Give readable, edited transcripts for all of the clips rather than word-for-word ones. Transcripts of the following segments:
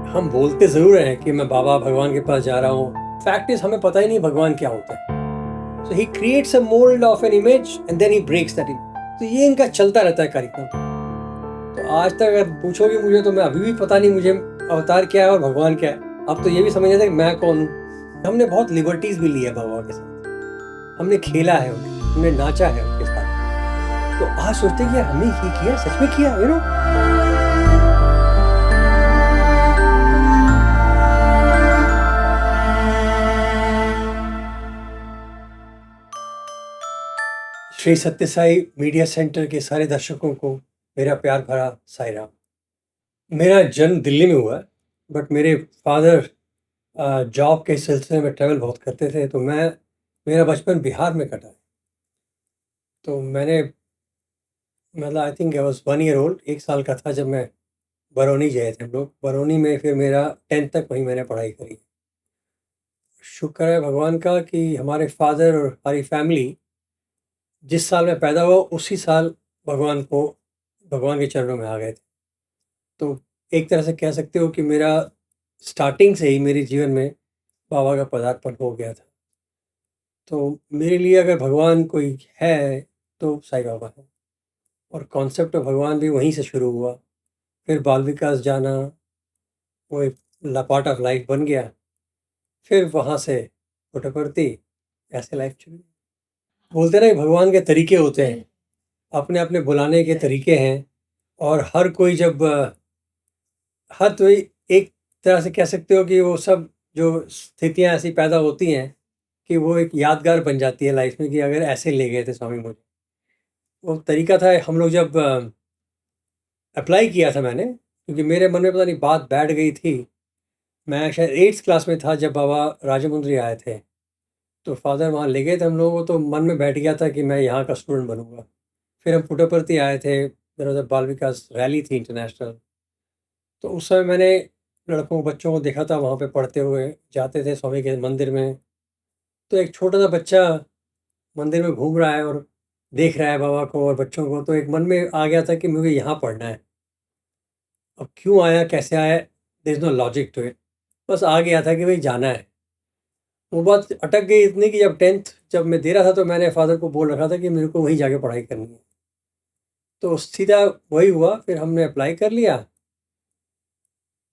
हम बोलते ज़रूर हैं कि मैं बाबा भगवान के पास जा रहा हूँ। फैक्ट इज़ हमें पता ही नहीं भगवान क्या होता है। So he creates a mould of an image and then he breaks that image. तो ये इनका चलता रहता है कार्यक्रम। तो आज तक अगर पूछोगे मुझे तो मैं अभी भी पता नहीं मुझे अवतार क्या है और भगवान क्या है। अब तो ये भी समझ आता है कि मैं कौन हूँ। हमने बहुत लिबर्टीज भी ली है भगवान के साथ। हमने खेला है उनके, हमने नाचा है उनके साथ। तो आज सोचते हैं कि यार हमने ये किया, सच में किया, यू नो। श्री सत्य साई मीडिया सेंटर के सारे दर्शकों को मेरा प्यार भरा साई राम। मेरा जन्म दिल्ली में हुआ, बट मेरे फादर जॉब के सिलसिले में ट्रैवल बहुत करते थे, तो मेरा बचपन बिहार में कटा है। तो मैंने मतलब I think I was 1 year old, 1 साल का था जब मैं बरौनी गए थे हम लोग। बरौनी में फिर मेरा 10th तक वहीं मैंने पढ़ाई करी। शुक्र है भगवान का कि हमारे फादर और हमारी फैमिली जिस साल मैं पैदा हुआ उसी साल भगवान के चरणों में आ गए थे। तो एक तरह से कह सकते हो कि मेरा स्टार्टिंग से ही मेरे जीवन में बाबा का पदार्पण हो गया था। तो मेरे लिए अगर भगवान कोई है तो साईं बाबा है। और कॉन्सेप्ट ऑफ भगवान भी वहीं से शुरू हुआ। फिर बाल विकास जाना, वो एक पार्ट ऑफ लाइफ बन गया। फिर वहाँ से पुट्टपर्थी, ऐसे लाइफ चली। बोलते ना कि भगवान के तरीके होते हैं, अपने अपने बुलाने के तरीके हैं। और हर कोई जब हर कोई एक तरह से कह सकते हो कि वो सब जो स्थितियाँ ऐसी पैदा होती हैं कि वो एक यादगार बन जाती है लाइफ में कि अगर ऐसे ले गए थे स्वामी मुझे। वो तरीका था हम लोग जब अप्लाई किया था मैंने, क्योंकि मेरे मन में पता नहीं बात बैठ गई थी। मैं शायद 8th क्लास में था जब बाबा राजमुंद्री आए थे। तो फादर वहाँ ले गए थे हम लोगों को, तो मन में बैठ गया था कि मैं यहाँ का स्टूडेंट बनूंगा। फिर हम पुट्टपर्थी आए थे, मेरा उधर बाल विकास रैली थी इंटरनेशनल। तो उस समय मैंने लड़कों बच्चों को देखा था वहाँ पे पढ़ते हुए, जाते थे स्वामी के मंदिर में। तो एक छोटा सा बच्चा मंदिर में घूम रहा है और देख रहा है बाबा को और बच्चों को, तो एक मन में आ गया था कि मुझे यहाँ पढ़ना है। अब क्यों आया, कैसे आया, there is no logic to it. बस आ गया था कि भाई जाना है। वो बात अटक गई इतनी कि जब 10th जब मैं दे रहा था तो मैंने फादर को बोल रखा था कि मेरे को वहीं जाके पढ़ाई करनी है। तो सीधा वही हुआ, फिर हमने अप्लाई कर लिया।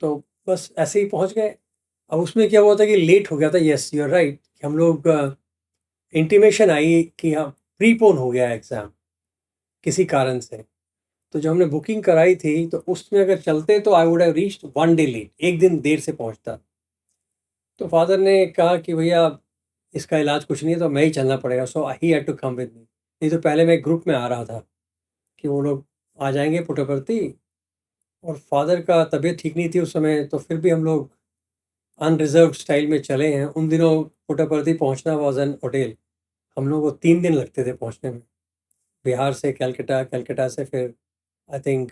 तो बस ऐसे ही पहुंच गए। अब उसमें क्या हुआ था कि लेट हो गया था। Yes, you are right. हम लोग इंटीमेशन आई कि हाँ प्रीपोन हो गया एग्ज़ाम किसी कारण से। तो जब हमने बुकिंग कराई थी तो उसमें अगर चलते तो I would have reached 1 day late, एक दिन देर से पहुंचता। तो फादर ने कहा कि भैया इसका इलाज कुछ नहीं है, तो मैं ही चलना पड़ेगा। So he had to come with me. नहीं तो पहले मैं एक ग्रुप में आ रहा था कि वो लोग आ जाएंगे पुट्टपर्थी। और फादर का तबीयत ठीक नहीं थी उस समय, तो फिर भी हम लोग अनरिजर्व्ड स्टाइल में चले हैं। उन दिनों पुट्टपर्थी पहुंचना वॉज एन ओडेल। हम लोग को 3 दिन लगते थे पहुंचने में। बिहार से कलकत्ता, कलकत्ता से फिर आई थिंक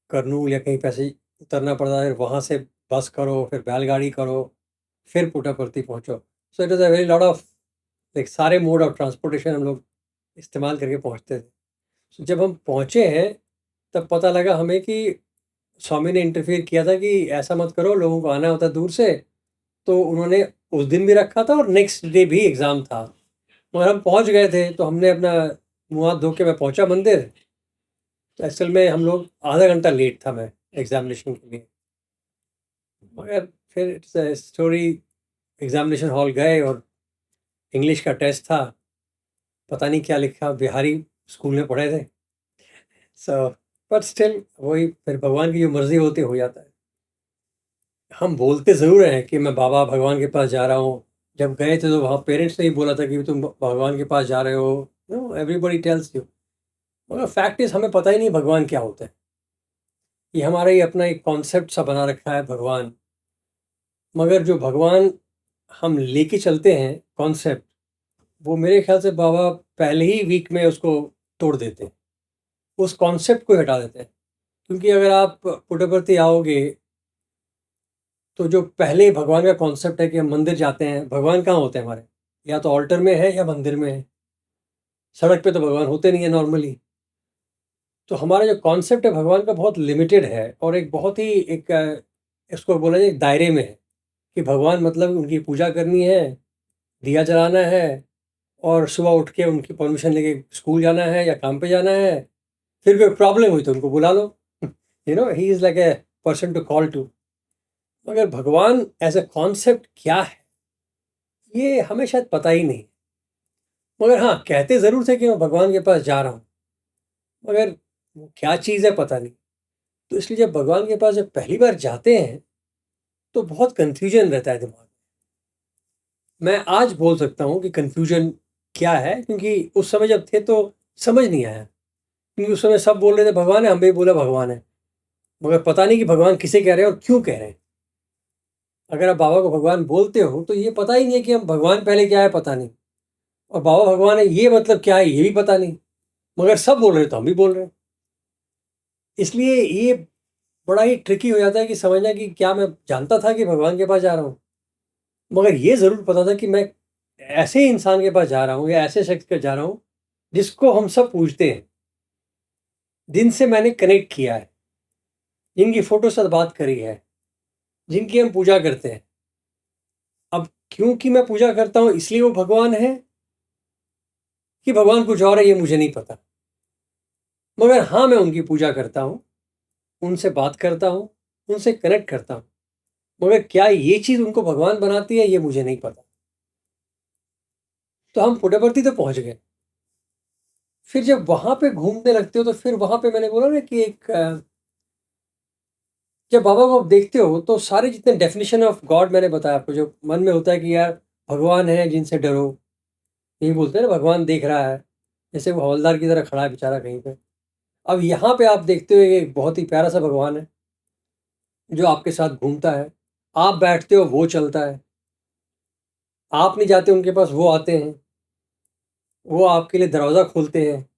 करनूल या कहीं पे ऐसे ही उतरना पड़ता है। फिर वहाँ से बस करो, फिर बैलगाड़ी करो, फिर पुट्टपर्थी पहुँचो। So it is a very lot of like सारे मोड ऑफ ट्रांसपोर्टेशन हम लोग इस्तेमाल करके पहुँचते थे। So, जब हम पहुँचे हैं तब पता लगा हमें कि स्वामी ने इंटरफियर किया था कि ऐसा मत करो, लोगों को आना होता है दूर से। तो उन्होंने उस दिन भी रखा था और नेक्स्ट डे भी एग्ज़ाम था। मगर हम पहुँच गए थे तो हमने अपना मुँह हाथ धो के मैं पहुँचा मंदिर। तो असल में हम लोग आधा घंटा लेट था मैं एग्ज़ामिनेशन के लिए। मगर फिर it's a story. Examination hall गए और इंग्लिश का टेस्ट था। पता नहीं क्या लिखा, बिहारी स्कूल में पढ़े थे। सो बट स्टिल वही, फिर भगवान की जो मर्ज़ी होती है हो जाता है। हम बोलते ज़रूर हैं कि मैं बाबा भगवान के पास जा रहा हूँ। जब गए थे तो वहाँ पेरेंट्स ने ही बोला था कि तुम भगवान के पास जा रहे हो। No, everybody tells you. मगर फैक्ट इज़ हमें पता ही नहीं भगवान क्या होता है। ये हमारा ही अपना एक कॉन्सेप्ट सा बना रखा है भगवान। मगर जो भगवान हम लेके चलते हैं कॉन्सेप्ट, वो मेरे ख्याल से बाबा पहले ही वीक में उसको तोड़ देते हैं। उस कॉन्सेप्ट को हटा देते हैं। क्योंकि अगर आप पुट्टपर्थी आओगे तो जो पहले भगवान का कॉन्सेप्ट है कि हम मंदिर जाते हैं, भगवान कहाँ होते हैं हमारे? या तो ऑल्टर में है या मंदिर में है। सड़क पे तो भगवान होते नहीं है नॉर्मली। तो हमारा जो कॉन्सेप्ट है भगवान का बहुत लिमिटेड है और एक बहुत ही एक इसको बोला जाए दायरे में है कि भगवान मतलब उनकी पूजा करनी है, दिया जलाना है और सुबह उठ के उनकी परमिशन लेके स्कूल जाना है या काम पे जाना है। फिर कोई प्रॉब्लम हुई तो उनको बुला लो। He is like a person to call to. मगर भगवान एज अ कॉन्सेप्ट क्या है, ये हमें शायद पता ही नहीं। मगर हाँ, कहते ज़रूर थे कि मैं भगवान के पास जा रहा हूँ, मगर वो क्या चीज़ है पता नहीं। तो इसलिए जब भगवान के पास जब पहली बार जाते हैं तो बहुत कन्फ्यूजन रहता है दिमाग में। मैं आज बोल सकता हूँ कि कन्फ्यूजन क्या है, क्योंकि उस समय जब थे तो समझ नहीं आया। क्योंकि उस समय सब बोल रहे थे भगवान है, हम भी बोला भगवान है, मगर पता नहीं कि भगवान किसे कह रहे हैं और क्यों कह रहे हैं। अगर आप बाबा को भगवान बोलते हो तो ये पता ही नहीं है कि हम भगवान पहले क्या है पता नहीं, और बाबा भगवान है ये मतलब क्या है ये भी पता नहीं, मगर सब बोल रहे तो हम भी बोल रहे हैं। इसलिए ये बड़ा ही ट्रिकी हो जाता है कि समझना कि क्या मैं जानता था कि भगवान के पास जा रहा हूँ, मगर ये ज़रूर पता था कि मैं ऐसे इंसान के पास जा रहा हूँ या ऐसे शख्स के जा रहा हूँ जिसको हम सब पूजते हैं, जिनसे मैंने कनेक्ट किया है, जिनकी फ़ोटो से बात करी है, जिनकी हम पूजा करते हैं। अब क्योंकि मैं पूजा करता हूँ इसलिए वो भगवान है कि भगवान कुछ और है ये मुझे नहीं पता। मगर हाँ, मैं उनकी पूजा करता हूँ, उनसे बात करता हूँ, उनसे कनेक्ट करता हूँ। मगर क्या ये चीज़ उनको भगवान बनाती है ये मुझे नहीं पता। तो हम पुट्टपर्थी तो पहुँच गए। फिर जब वहाँ पे घूमने लगते हो तो फिर वहाँ पे मैंने बोला ना कि जब बाबा को आप देखते हो तो सारे जितने डेफिनेशन ऑफ गॉड मैंने बताया आपको, जो मन में होता है कि यार भगवान है जिनसे डरो, यही बोलते हैं ना भगवान देख रहा है, जैसे वो हवलदार की तरह खड़ा है बेचारा कहीं पे। अब यहाँ पे आप देखते हो एक बहुत ही प्यारा सा भगवान है जो आपके साथ घूमता है। आप बैठते हो वो चलता है, आप नहीं जाते उनके पास वो आते हैं, वो आपके लिए दरवाज़ा खोलते हैं।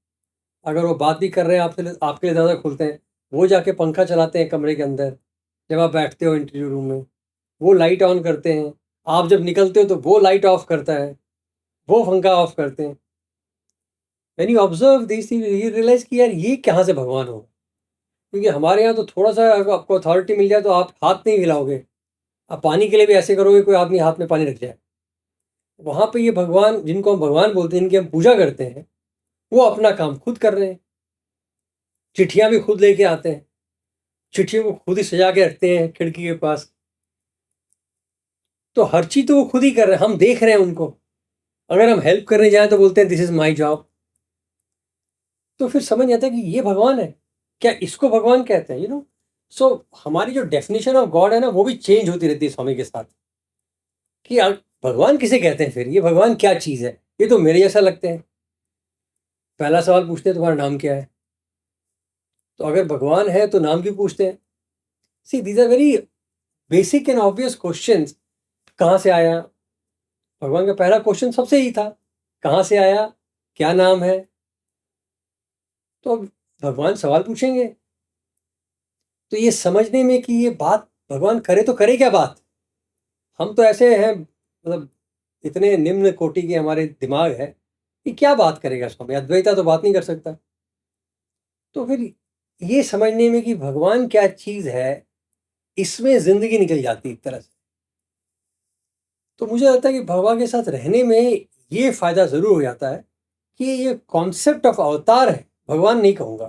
अगर वो बात भी कर रहे हैं आपसे आपके लिए दरवाज़ा खोलते हैं, वो जाके पंखा चलाते हैं कमरे के अंदर जब आप बैठते हो इंटरव्यू रूम में, वो लाइट ऑन करते हैं। आप जब निकलते हो तो वो लाइट ऑफ करता है, वो पंखा ऑफ करते हैं। When you observe this thing you realise कि यार ये कहाँ से भगवान हो। क्योंकि हमारे यहाँ तो थोड़ा सा अगर आपको अथॉरिटी मिल जाए तो आप हाथ नहीं हिलाओगे, आप पानी के लिए भी ऐसे करोगे कोई आदमी हाथ में पानी रख जाए। वहाँ पे ये भगवान जिनको हम भगवान बोलते हैं, इनकी हम पूजा करते हैं, वो अपना काम खुद कर रहे हैं। चिट्ठियाँ भी खुद लेके आते हैं, चिट्ठियों को खुद ही सजा के रखते हैं खिड़की के पास। तो हर चीज़ तो वो खुद ही कर रहे हैं, हम देख रहे हैं उनको। अगर हम हेल्प करने जाएँ तो बोलते हैं दिस इज़ माय जॉब। तो फिर समझ आता है कि ये भगवान है, क्या इसको भगवान कहते हैं, सो हमारी जो डेफिनेशन ऑफ गॉड है ना वो भी चेंज होती रहती है समय के साथ। कि भगवान किसे कहते हैं, फिर ये भगवान क्या चीज़ है, ये तो मेरे जैसा लगते हैं। पहला सवाल पूछते हैं तुम्हारा नाम क्या है, तो अगर भगवान है तो नाम क्यों पूछते हैं। See these are very basic and obvious questions. कहाँ से आया, भगवान का पहला क्वेश्चन सबसे ही था, कहाँ से आया, क्या नाम है। तो अब भगवान सवाल पूछेंगे, तो ये समझने में कि ये बात भगवान करे तो करे क्या बात। हम तो ऐसे हैं, मतलब इतने निम्न कोटि के हमारे दिमाग है कि क्या बात करेगा स्वामी, अद्वैता तो बात नहीं कर सकता। तो फिर ये समझने में कि भगवान क्या चीज़ है, इसमें ज़िंदगी निकल जाती है एक तरह से। तो मुझे लगता है कि भगवान के साथ रहने में ये फ़ायदा ज़रूर हो जाता है कि ये कॉन्सेप्ट ऑफ अवतार है, भगवान नहीं कहूँगा,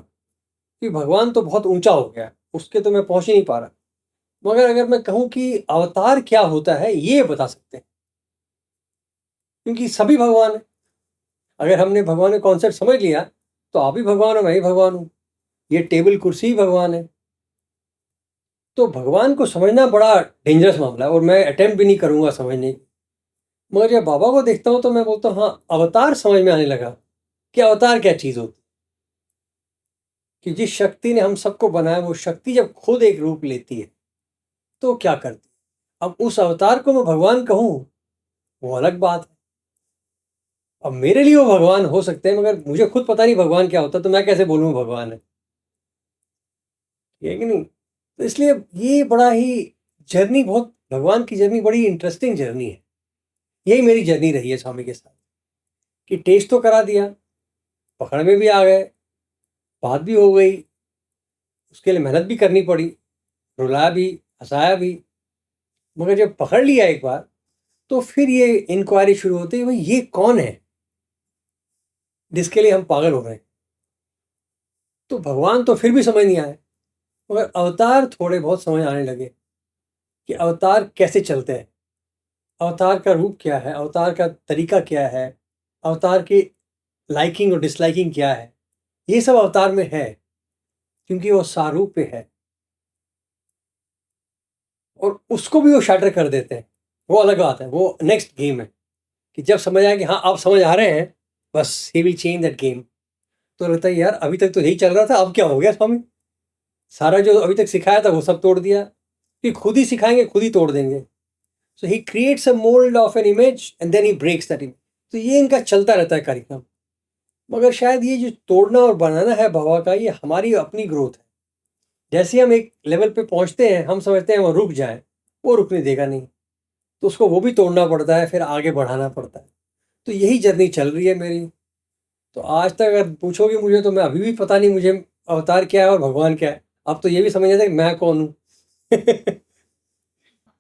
कि भगवान तो बहुत ऊंचा हो गया, उसके तो मैं पहुँच ही नहीं पा रहा। मगर अगर मैं कहूँ कि अवतार क्या होता है ये बता सकते हैं, क्योंकि सभी भगवान हैं। अगर हमने भगवान का कॉन्सेप्ट समझ लिया तो आप भी भगवान हो, मैं भी भगवान हूँ, ये टेबल कुर्सी ही भगवान है। तो भगवान को समझना बड़ा डेंजरस मामला है और मैं अटेम्प्ट भी नहीं करूँगा समझने की। मगर जब बाबा को देखता हूँ तो मैं बोलता हूँ हाँ, अवतार समझ में आने लगा कि अवतार क्या चीज़ होती है। कि जिस शक्ति ने हम सबको बनाया वो शक्ति जब खुद एक रूप लेती है तो क्या करती है। अब उस अवतार को मैं भगवान कहूँ वो अलग बात है। अब मेरे लिए वो भगवान हो सकते हैं, मगर मुझे खुद पता नहीं भगवान क्या होता, तो मैं कैसे बोलूँ भगवान है, ये कि नहीं। तो इसलिए ये बड़ा ही जर्नी, बहुत भगवान की जर्नी बड़ी इंटरेस्टिंग जर्नी है। यही मेरी जर्नी रही है स्वामी के साथ, कि टेस्ट तो करा दिया, पकड़ में भी आ गए, बात भी हो गई, उसके लिए मेहनत भी करनी पड़ी, रुलाया भी, हँसाया भी, मगर जब पकड़ लिया एक बार, तो फिर ये इंक्वायरी शुरू होती है, भाई ये कौन है जिसके लिए हम पागल हो रहे हैं? तो भगवान तो फिर भी समझ नहीं आए, मगर अवतार थोड़े बहुत समझ आने लगे कि अवतार कैसे चलते हैं, अवतार का रूप क्या है, अवतार का तरीका क्या है, अवतार की लाइकिंग और डिसलाइकिंग क्या है। ये सब अवतार में है, क्योंकि वो सारूप्य है, और उसको भी वो शैटर कर देते हैं। वो अलग बात है, वो नेक्स्ट गेम है कि जब समझ आए कि हाँ आप समझ आ रहे हैं, बस he will change that game. तो लगता है यार अभी तक तो यही चल रहा था, अब क्या हो गया स्वामी? सारा जो अभी तक सिखाया था वो सब तोड़ दिया, कि खुद ही सिखाएंगे खुद ही तोड़ देंगे। So he creates a mould of an image and then he breaks that image. तो ये इनका चलता रहता है कार्यक्रम। मगर शायद ये जो तोड़ना और बनाना है बाबा का, ये हमारी अपनी ग्रोथ है। जैसे हम एक लेवल पे पहुंचते हैं, हम समझते हैं वो रुक जाए, वो रुकने देगा नहीं, तो उसको वो भी तोड़ना पड़ता है, फिर आगे बढ़ाना पड़ता है। तो यही जर्नी चल रही है मेरी। तो आज तक अगर पूछोगे मुझे, तो मैं अभी भी पता नहीं मुझे अवतार क्या है और भगवान क्या है। अब तो ये भी समझ आता है कि मैं कौन हूँ।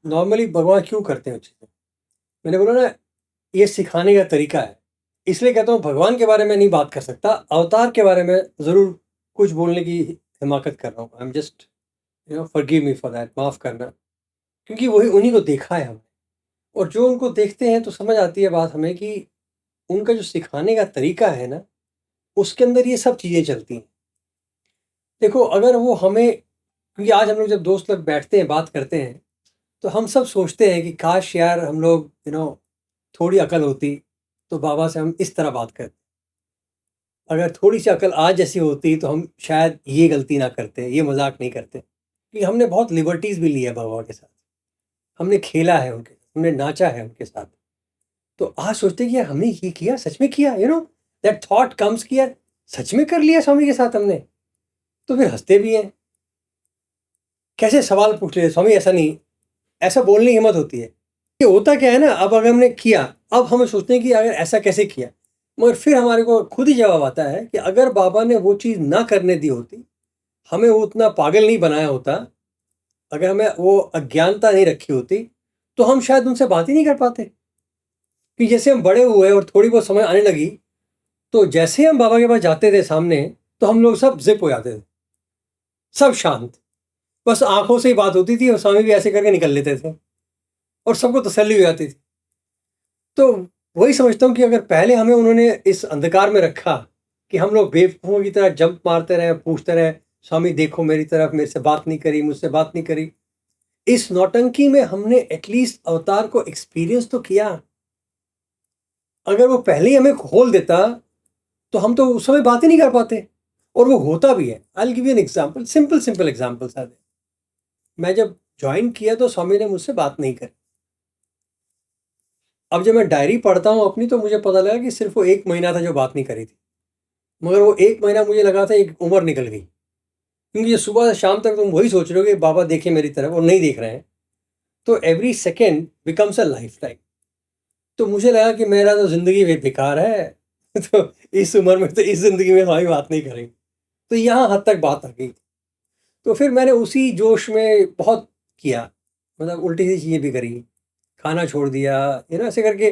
नॉर्मली भगवान क्यों करते हैं चीज़ें? मैंने बोला ना, ये सिखाने का तरीका है। इसलिए कहता हूँ भगवान के बारे में नहीं बात कर सकता, अवतार के बारे में ज़रूर कुछ बोलने की हिमाकत कर रहा हूँ। I am just forgive me for that, माफ़ करना। क्योंकि वही उन्हीं को देखा है हमने, और जो उनको देखते हैं तो समझ आती है बात हमें कि उनका जो सिखाने का तरीका है ना, उसके अंदर ये सब चीज़ें चलती हैं। देखो अगर वो हमें, क्योंकि आज हम लोग जब दोस्त लोग बैठते हैं बात करते हैं, तो हम सब सोचते हैं कि काश यार हम लोग थोड़ी अकल होती तो बाबा से हम इस तरह बात करते। अगर थोड़ी सी अकल आज जैसी होती तो हम शायद ये गलती ना करते, ये मजाक नहीं करते। क्योंकि हमने बहुत लिबर्टीज भी ली है बाबा के साथ, हमने खेला है उनके, हमने नाचा है उनके साथ। तो आज सोचते हैं कि यार हमने ये किया, सच में किया, दैट थॉट कम्स कि यार सच में कर लिया स्वामी के साथ हमने। तो फिर हंसते भी हैं, कैसे सवाल पूछ रहे स्वामी, ऐसा नहीं, ऐसा बोलने की हिम्मत होती है। ये होता क्या है ना, अब अगर हमने किया, अब हमें सोचते हैं कि अगर ऐसा कैसे किया। मगर फिर हमारे को खुद ही जवाब आता है कि अगर बाबा ने वो चीज़ ना करने दी होती, हमें वो उतना पागल नहीं बनाया होता, अगर हमें वो अज्ञानता नहीं रखी होती, तो हम शायद उनसे बात ही नहीं कर पाते। कि जैसे हम बड़े हुए और थोड़ी बहुत समझ आने लगी, तो जैसे हम बाबा के पास जाते थे सामने, तो हम लोग सब जिप हो जाते थे, सब शांत, बस आंखों से ही बात होती थी और स्वामी भी ऐसे करके निकल लेते थे, और सबको तसल्ली हो जाती थी। तो वही समझता हूँ कि अगर पहले हमें उन्होंने इस अंधकार में रखा कि हम लोग बेवकूफ़ों की तरह जंप मारते रहे, पूछते रहे, स्वामी देखो मेरी तरफ, मेरे से बात नहीं करी, मुझसे बात नहीं करी, इस नौटंकी में हमने एटलीस्ट अवतार को एक्सपीरियंस तो किया। अगर वो पहले ही हमें खोल देता, तो हम तो उस समय बात ही नहीं कर पाते, और वो होता भी है। I will give you an example, simple simple example सारे। मैं जब ज्वाइन किया तो स्वामी ने मुझसे बात नहीं करी। अब जब मैं डायरी पढ़ता हूँ अपनी, तो मुझे पता लगा कि सिर्फ वो 1 महीना था जो बात नहीं करी थी। मगर वो 1 महीना मुझे लगा था एक उम्र निकल गई, क्योंकि ये सुबह से शाम तक तुम वही सोच रहे हो कि बाबा देखे मेरी तरफ, और नहीं देख रहे हैं। तो every second becomes a life time. तो मुझे लगा कि मेरा तो ज़िंदगी बेकार है। तो इस उम्र में तो इस ज़िंदगी में हमारी बात नहीं करेंगे। तो यहाँ हद तक बात आ गई। तो फिर मैंने उसी जोश में बहुत किया, मतलब उल्टी सी चीज़ें भी करी, खाना छोड़ दिया, ऐसे करके।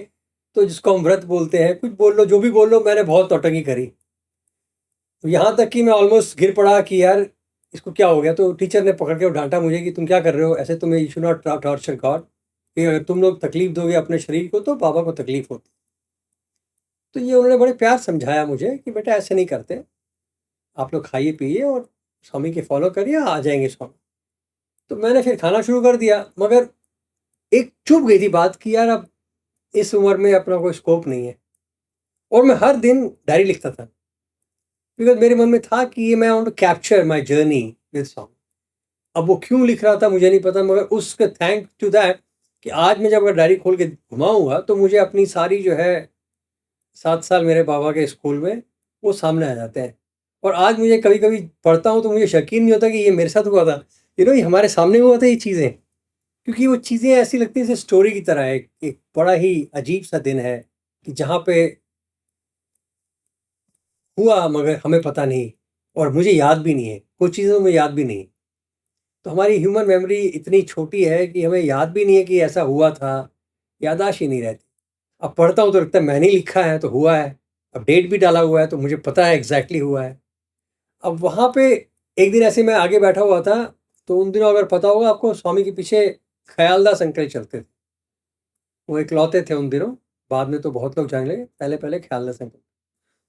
तो जिसको हम व्रत बोलते हैं, कुछ बोल लो, जो भी बोल लो, मैंने बहुत तौटगी करी। यहाँ तक कि मैं ऑलमोस्ट गिर पड़ा कि यार इसको क्या हो गया। तो टीचर ने पकड़ के डांटा मुझे कि तुम क्या कर रहे हो, ऐसे तुम्हें, you should not torture God, कि अगर तुम लोग तकलीफ दोगे अपने शरीर को तो बाबा को तकलीफ होती। तो ये उन्होंने बड़े प्यार समझाया मुझे कि बेटा ऐसे नहीं करते, आप लोग खाइए पिए और स्वामी के फॉलो करिए, आ जाएंगे स्वामी। तो मैंने फिर खाना शुरू कर दिया, मगर एक चुभ गई थी बात कि यार अब इस उम्र में अपना कोई स्कोप नहीं है। और मैं हर दिन डायरी लिखता था, बिकॉज मेरे मन में था कि ये मैं want to capture my journey with song. अब वो क्यों लिख रहा था मुझे नहीं पता, मगर उसके थैंक टू दैट कि आज मैं जब अगर डायरी खोल के घुमाऊंगा, तो मुझे अपनी सारी जो है 7 साल मेरे बाबा के स्कूल में, वो सामने आ जाते हैं। और आज मुझे कभी कभी पढ़ता हूँ तो मुझे यकीन नहीं होता कि ये मेरे साथ हुआ था, ये हमारे सामने हुआ था ये चीज़ें। क्योंकि वो चीज़ें ऐसी लगती हैं जैसे स्टोरी की तरह है। एक बड़ा ही अजीब सा दिन है कि जहाँ पे हुआ, मगर हमें पता नहीं, और मुझे याद भी नहीं है, कुछ चीज़ें मुझे याद भी नहीं। तो हमारी ह्यूमन मेमोरी इतनी छोटी है कि हमें याद भी नहीं है कि ऐसा हुआ था, याददाश्त ही नहीं रहती। अब पढ़ता हूँ तो लगता है मैंने ही लिखा है तो हुआ है, अब डेट भी डाला हुआ है तो मुझे पता है एग्ज़ैक्टली हुआ है। अब वहाँ पे एक दिन ऐसे मैं आगे बैठा हुआ था, तो उन दिनों अगर पता होगा आपको स्वामी के पीछे ख़यालदास अंकल चलते थे। वो इकलौते थे उन दिनों, बाद में तो बहुत लोग जाने लगे, पहले-पहले ख़यालदास अंकल।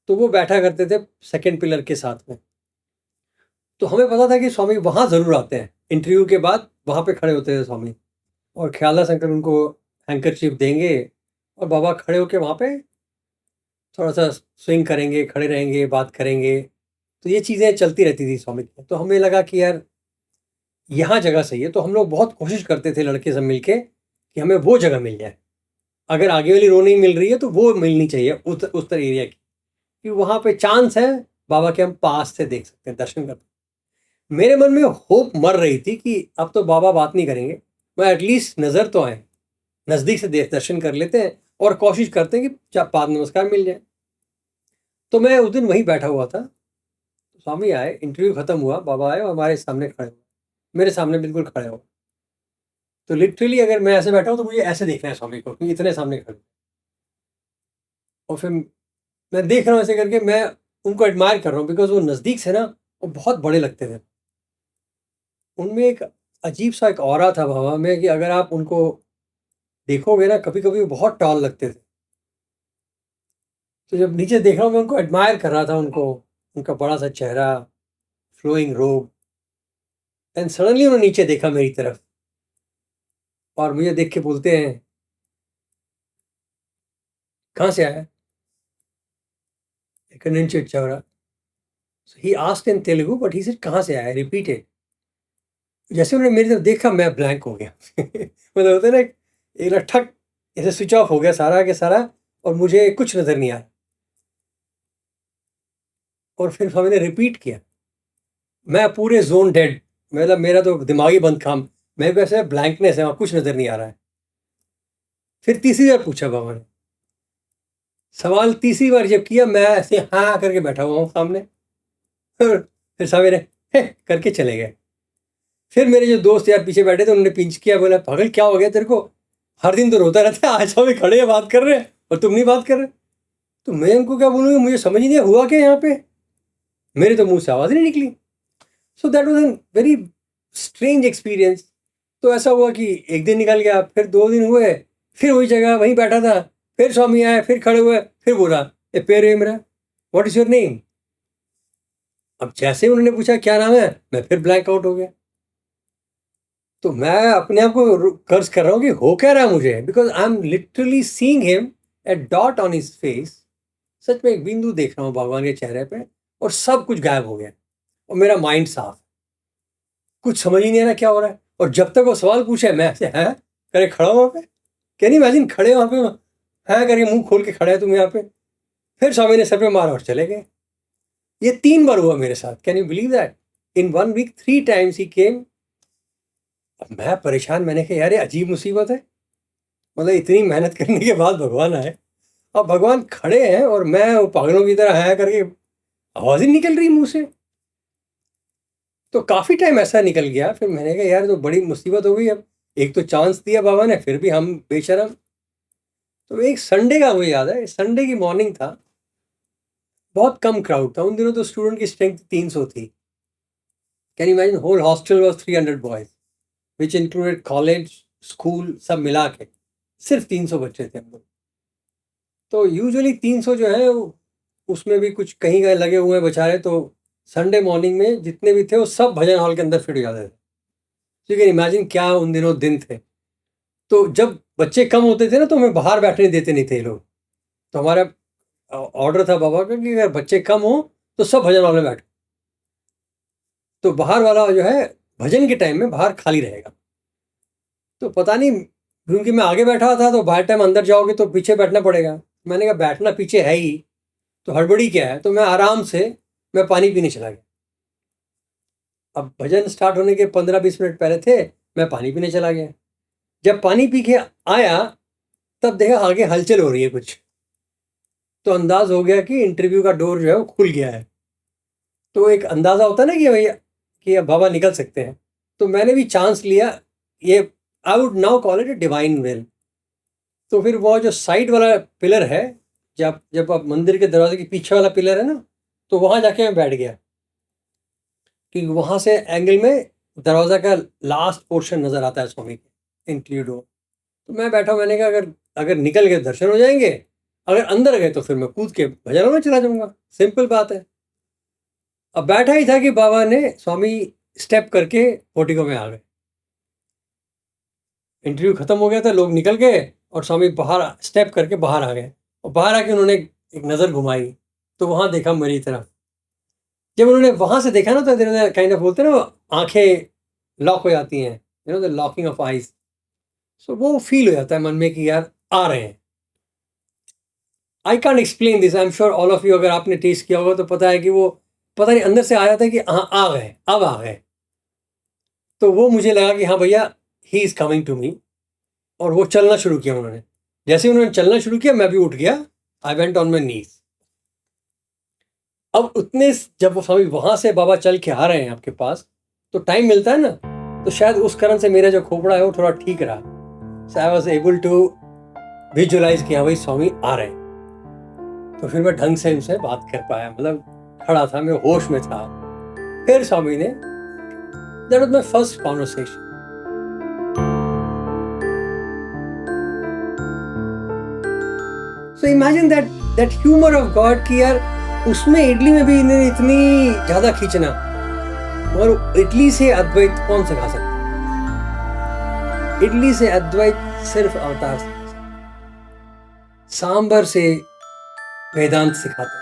तो वो बैठा करते थे सेकंड पिलर के साथ में। तो हमें पता था कि स्वामी वहाँ ज़रूर आते हैं, इंटरव्यू के बाद वहाँ पे खड़े होते थे स्वामी और ख़यालदास अंकल उनको हैंकरचीफ देंगे और बाबा खड़े होके वहाँ पे थोड़ा-सा स्विंग करेंगे, खड़े रहेंगे, बात करेंगे। तो ये चीज़ें चलती रहती थी स्वामी की। तो हमें लगा कि यार यहाँ जगह सही है, तो हम लोग बहुत कोशिश करते थे लड़के सब मिलके कि हमें वो जगह मिल जाए। अगर आगे वाली रो नहीं मिल रही है तो वो मिलनी चाहिए उस तरह एरिया की, कि वहाँ पे चांस है बाबा के हम पास से देख सकते हैं, दर्शन कर। मेरे मन में होप मर रही थी कि अब तो बाबा बात नहीं करेंगे, मैं एटलीस्ट नज़र तो आए, नज़दीक से दर्शन कर लेते हैं और कोशिश करते हैं कि पाद नमस्कार मिल जाए। तो मैं उस दिन वहीं बैठा हुआ था, स्वामी आए, इंटरव्यू खत्म हुआ, बाबा आए और हमारे सामने खड़े हुए, मेरे सामने बिल्कुल खड़े हो। तो लिटरली अगर मैं ऐसे बैठा हूँ तो मुझे ऐसे देखना है स्वामी को, क्योंकि इतने सामने खड़े। और फिर मैं देख रहा हूँ ऐसे करके, मैं उनको एडमायर कर रहा हूँ बिकॉज़ वो नज़दीक से ना वो बहुत बड़े लगते थे। उनमें एक अजीब सा एक ऑरा था बाबा में कि अगर आप उनको देखोगे ना, कभी-कभी वो बहुत टॉल लगते थे। तो जब नीचे देख रहा हूँ मैं उनको एडमायर कर रहा था उनको, उनका बड़ा-सा चेहरा, फ्लोइंग रोब एंड सडनली उन्होंने नीचे देखा मेरी तरफ और मुझे देख के बोलते हैं, "कहाँ से आया है?" I couldn't Chowra. So he asked in Telugu, but he said, "कहाँ से आया है?" Repeated. जैसे उन्होंने मेरी तरफ देखा, मैं ब्लैंक हो गया। मतलब होता है ना, एक ना ठक ऐसे स्विच ऑफ हो गया सारा के सारा और मुझे कुछ नज़र नहीं आया। और फिर स्वामी ने रिपीट किया। मैं पूरे ज़ोन डेड, मतलब मेरा तो दिमाग ही बंद काम। मेरे को ऐसे ब्लैंकनेस है, वहाँ कुछ नज़र नहीं आ रहा है। फिर तीसरी बार पूछा बाबा ने। सवाल तीसरी बार जब किया, मैं ऐसे हाँ करके बैठा हुआ हूँ सामने। और फिर स्वामी ने "हे" करके चले गए। फिर मेरे जो दोस्त यार पीछे बैठे थे, उन्होंने पिंच किया, बोला, "पागल क्या हो गया तेरे को? हर दिन तो रोता रहता है, आज स्वामी खड़े हैं बात कर रहे हैं और तुम नहीं बात कर रहे।" तो मैं उनको क्या बोलूँगा, मुझे समझ ही नहीं हुआ क्या यहाँ पे? मेरे तो मुँह से आवाज़ ही नहीं निकली। So that was an very strange experience. तो ऐसा हुआ कि 1 दिन निकल गया, फिर 2 दिन हुए, फिर वही जगह वहीं बैठा था, फिर स्वामी आए, फिर खड़े हुए, फिर बोला, "ए पेर है मेरा, व्हाट इज़ योर नेम?" अब जैसे ही उन्होंने पूछा क्या नाम है, मैं फिर ब्लैंक आउट हो गया। तो मैं अपने आप को कर्ज कर रहा हूँ कि हो क्या रहा है मुझे, because I am literally seeing him a dot on his face. सच में एक बिंदु देख रहा हूँ भगवान के चेहरे पे और सब कुछ गायब हो गया और मेरा माइंड साफ, कुछ समझ ही नहीं आ रहा क्या हो रहा है। और जब तक वो सवाल पूछे मैं ऐसे है करे खड़ा हूँ वहाँ पे, कैन यू इमेजिन, खड़े वहाँ पे है करके मुंह खोल के खड़ा है तुम यहाँ पे। फिर स्वामी ने सर पे मारा और चले गए। ये 3 बार हुआ मेरे साथ, can you believe that? In 1 week 3 times he came. अब मैं परेशान, मैंने कहा यार ये अजीब मुसीबत है, मतलब इतनी मेहनत करने के बाद भगवान आए, अब भगवान खड़े हैं और मैं वो पागलों की तरह है करके आवाज़ ही नहीं निकल रही मुँह से। तो काफ़ी टाइम ऐसा निकल गया, फिर मैंने कहा यार तो बड़ी मुसीबत हो गई अब, एक तो चांस दिया बाबा ने, फिर भी हम बेशर्म। तो एक संडे का मुझे याद है, संडे की मॉर्निंग था, बहुत कम क्राउड था, उन दिनों तो स्टूडेंट की स्ट्रेंथ 300 थी। Can you imagine, whole hostel was 300 boys which included college, school सब मिला के, सिर्फ 300 बच्चे थे हम लोग। तो यूजुअली 300 जो है उसमें भी कुछ कहीं कहीं लगे हुए हैं बेचारे, तो संडे मॉर्निंग में जितने भी थे वो सब भजन हॉल के अंदर फिट हो जाते थे। तो यू कैन इमेजिन क्या उन दिनों दिन थे। तो जब बच्चे कम होते थे ना तो हमें बाहर बैठने देते नहीं थे ये लोग। तो हमारा ऑर्डर था बाबा का कि अगर बच्चे कम हो तो सब भजन हॉल में बैठो, तो बाहर वाला जो है भजन के टाइम में बाहर खाली रहेगा। तो पता नहीं, क्योंकि मैं आगे बैठा था तो बाहर टाइम अंदर जाओगे तो पीछे बैठना पड़ेगा। मैंने कहा बैठना पीछे है ही, तो हड़बड़ी क्या है, तो मैं आराम से मैं पानी पीने चला गया। अब भजन स्टार्ट होने के 15-20 मिनट पहले थे, मैं पानी पीने चला गया। जब पानी पी के आया तब देखा आगे हलचल हो रही है कुछ, तो अंदाज हो गया कि इंटरव्यू का डोर जो है वो खुल गया है। तो एक अंदाज़ा होता है ना कि भैया कि अब बाबा निकल सकते हैं। तो मैंने भी चांस लिया, ये I would now call it a divine will. तो फिर वो जो साइड वाला पिलर है, जब जब आप मंदिर के दरवाजे के पीछे वाला पिलर है ना, तो वहाँ जाके मैं बैठ गया, कि वहाँ से एंगल में दरवाज़ा का लास्ट पोर्शन नज़र आता है स्वामी के इंक्लूड हो। तो मैं बैठा, मैंने कहा अगर अगर निकल गए दर्शन हो जाएंगे, अगर अंदर गए तो फिर मैं कूद के भजनों में चला जाऊंगा, सिंपल बात है। अब बैठा ही था कि बाबा ने, स्वामी स्टेप करके पोर्टिको में आ गए। इंटरव्यू खत्म हो गया था, लोग निकल गए और स्वामी बाहर स्टेप करके बाहर आ गए, और बाहर आके उन्होंने एक नज़र घुमाई, तो वहाँ देखा मेरी तरफ। जब उन्होंने वहाँ से देखा ना, तो इन्होंने काइंड ऑफ बोलते हैं ना, आंखें लॉक हो जाती हैं, you know the locking of eyes. So वो फील हो जाता है मन में कि यार आ रहे हैं। I can't explain this, I am sure all of you, अगर आपने टेस्ट किया होगा तो पता है कि वो पता नहीं अंदर से आ जाता है कि हाँ आ गए, अब आ गए। तो वो मुझे लगा कि हाँ भैया, he is coming to me. और वो चलना शुरू किया उन्होंने। जैसे ही उन्होंने चलना शुरू किया, मैं भी उठ गया, आई वेंट ऑन माई नीज। अब उतने जब वो स्वामी वहाँ से बाबा चल के आ रहे हैं आपके पास, तो टाइम मिलता है ना, तो शायद उस कारण से मेरा जो खोपड़ा है वो थोड़ा ठीक रहा। So I was able to visualise कि हाँ भाई स्वामी आ रहे हैं। तो फिर मैं ढंग से उनसे बात कर पाया, मतलब खड़ा था, मैं होश में था। फिर स्वामी ने, that was my first conversation. So imagine that humour of God, कि यार उसमें इडली में भी इन्हें इतनी ज्यादा खींचना, और इडली से अद्वैत कौन सिखा सकता है? इडली से अद्वैत सिर्फ अवतार सिखा सकता है। सांबर से वेदांत सिखाता है।